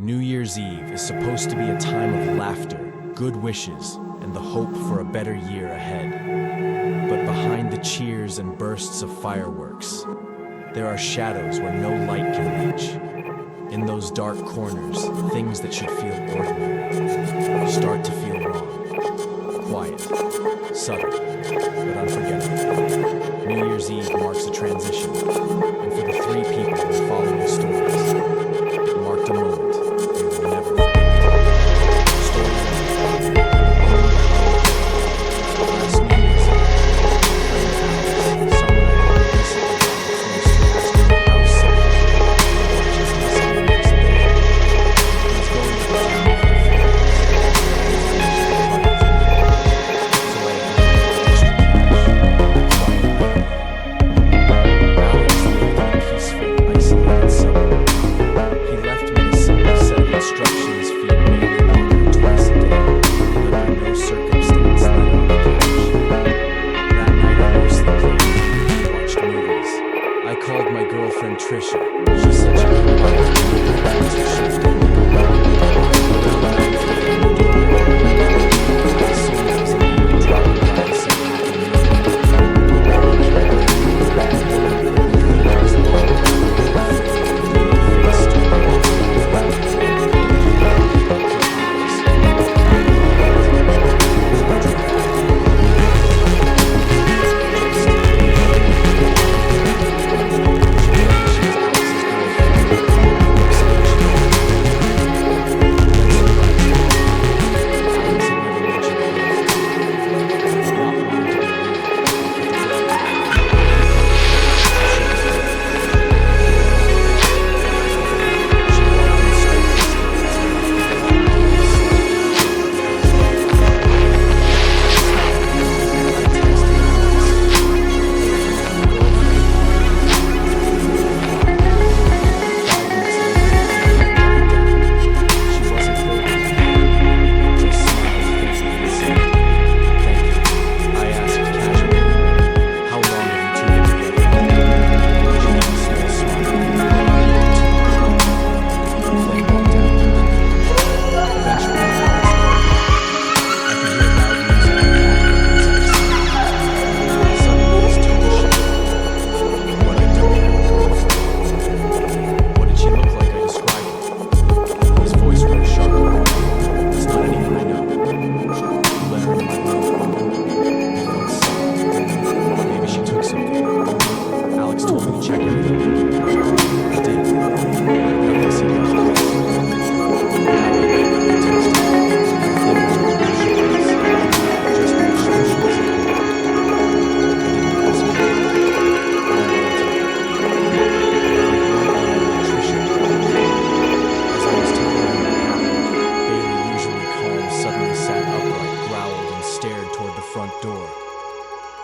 New Year's Eve is supposed to be a time of laughter, good wishes, and the hope for a better year ahead. But behind the cheers and bursts of fireworks, there are shadows where no light can reach. In those dark corners, things that should feel ordinary start to feel wrong. Quiet, subtle, but unforgettable. New Year's Eve marks a transition, and for the three people who follow the stories, it marked a moment they will never forget. Story one. Last New Year's Eve, a friend of ours, someone I had recently gotten close to, asked me how safe it was just listening to this day. He was going to the town for a few days. So I agreed to extra cash, quiet. Alex lived in a peaceful, isolated suburb. He left me a simple set of instructions feed Bailey water twice a day, but under no circumstance let out the cash. That night I mostly played, watched movies. I called my girlfriend Trisha. She said she could buy a fancy shift and make a run. Around 9:30 the doorbell rang. I assumed it was a lady dropping by to say Happy New Year.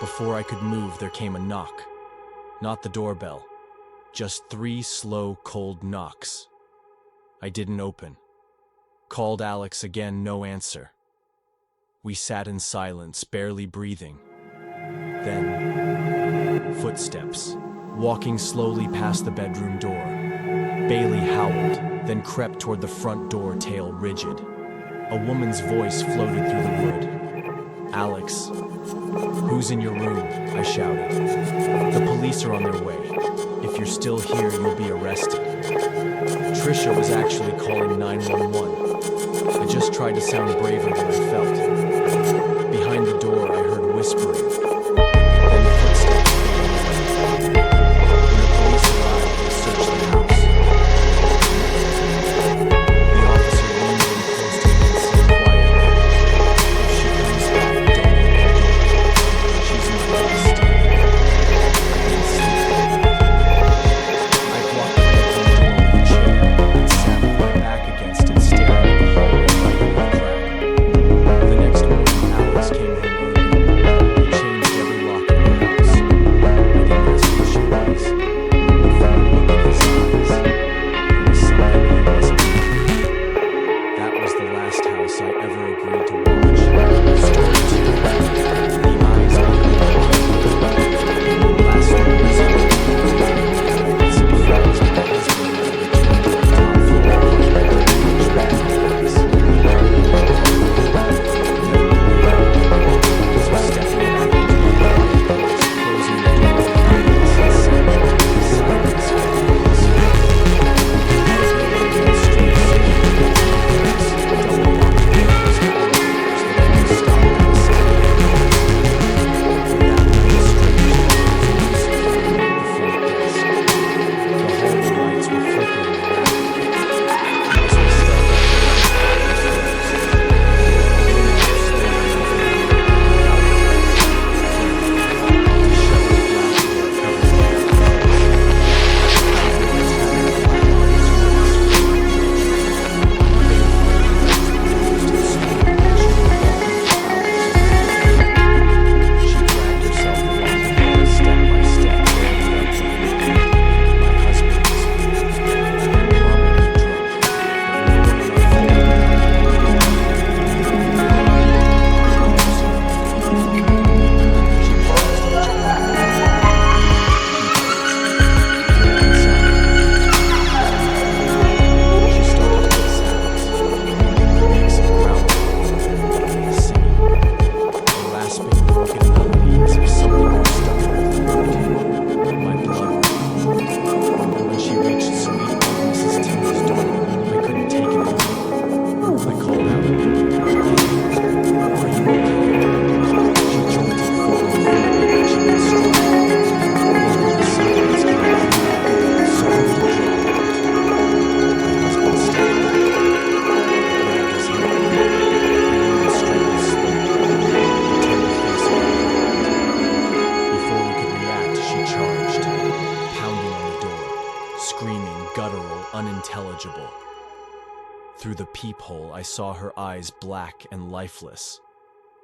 Before I could move, there came a knock. Not the doorbell. Just 3 slow, cold knocks. I didn't open. Called Alex again, no answer. We sat in silence, barely breathing. Then, footsteps, walking slowly past the bedroom door. Bailey howled, then crept toward the front door, tail rigid. A woman's voice floated through the wood. Alex, who's in your room? I shouted. The police are on their way. If you're still here, you'll be arrested. Trisha was actually calling 911. I just tried to sound braver than I felt. Behind the door, I heard whispering. Then footsteps began. When the police arrived, they searched the house. The officer leaned in close to me and said quietly, "If she comes back, don't open the door. She's not going to stay." I didn't sleep. I blocked the bedroom door with a chair and sat with my back against it, staring at the hallway light in the crack. The next morning, Alex came home early. The chain Through the peephole, I saw her eyes black and lifeless.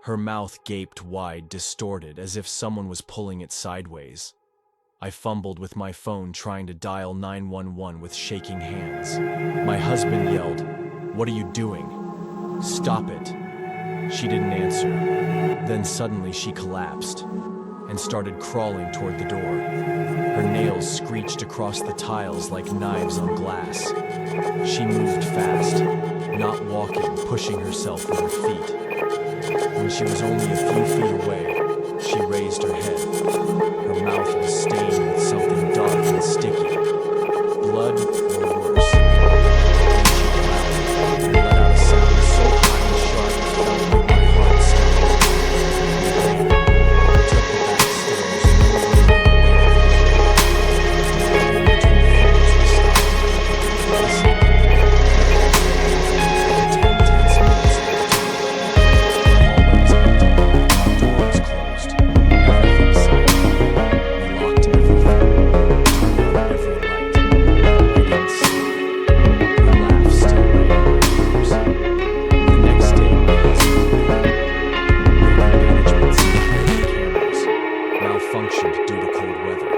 Her mouth gaped wide, distorted, as if someone was pulling it sideways. I fumbled with my phone, trying to dial 911 with shaking hands. My husband yelled, "What are you doing? Stop it." She didn't answer. Then suddenly she collapsed and started crawling toward the door. Her nails screeched across the tiles like knives on glass. She moved fast, not walking, pushing herself with her feet. When she was only a few feet away, she raised her head. Her mouth was stained with something dark and sticky. Blood or worse. Then she growled and let out a sound so hot and sharp it felt like my heart stopped. I took the back stairs and moved away from the between floors we stopped. Listening. Malfunctioned due to cold weather.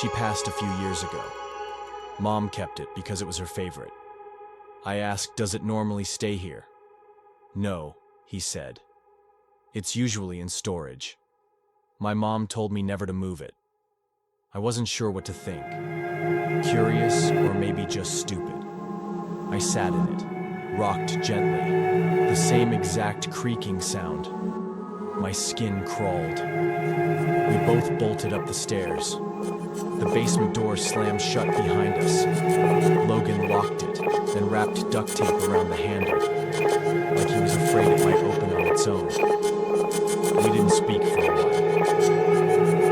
She passed a few years ago. Mom kept it because it was her favorite. I asked, "Does it normally stay here?" "No," he said. "It's usually in storage." My mom told me never to move it. I wasn't sure what to think. Curious, or maybe just stupid. I sat in it, rocked gently, the same exact creaking sound. My skin crawled. We both bolted up the stairs. The basement door slammed shut behind us. Logan locked it, then wrapped duct tape around the handle, like he was afraid it might open on its own. We didn't speak for a while.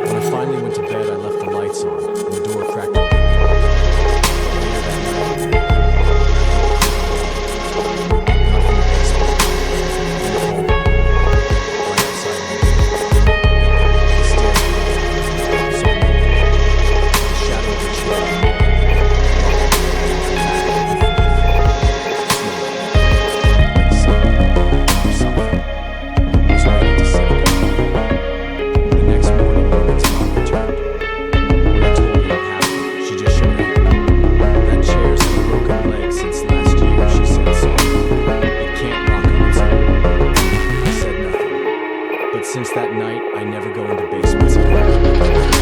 When I finally went to bed, I left the lights on, and the door cracked open. Later that night, not from the basement, in the hallway, right outside my door. The stairs, so the shadow of a chair. Like something. unexplained basements again.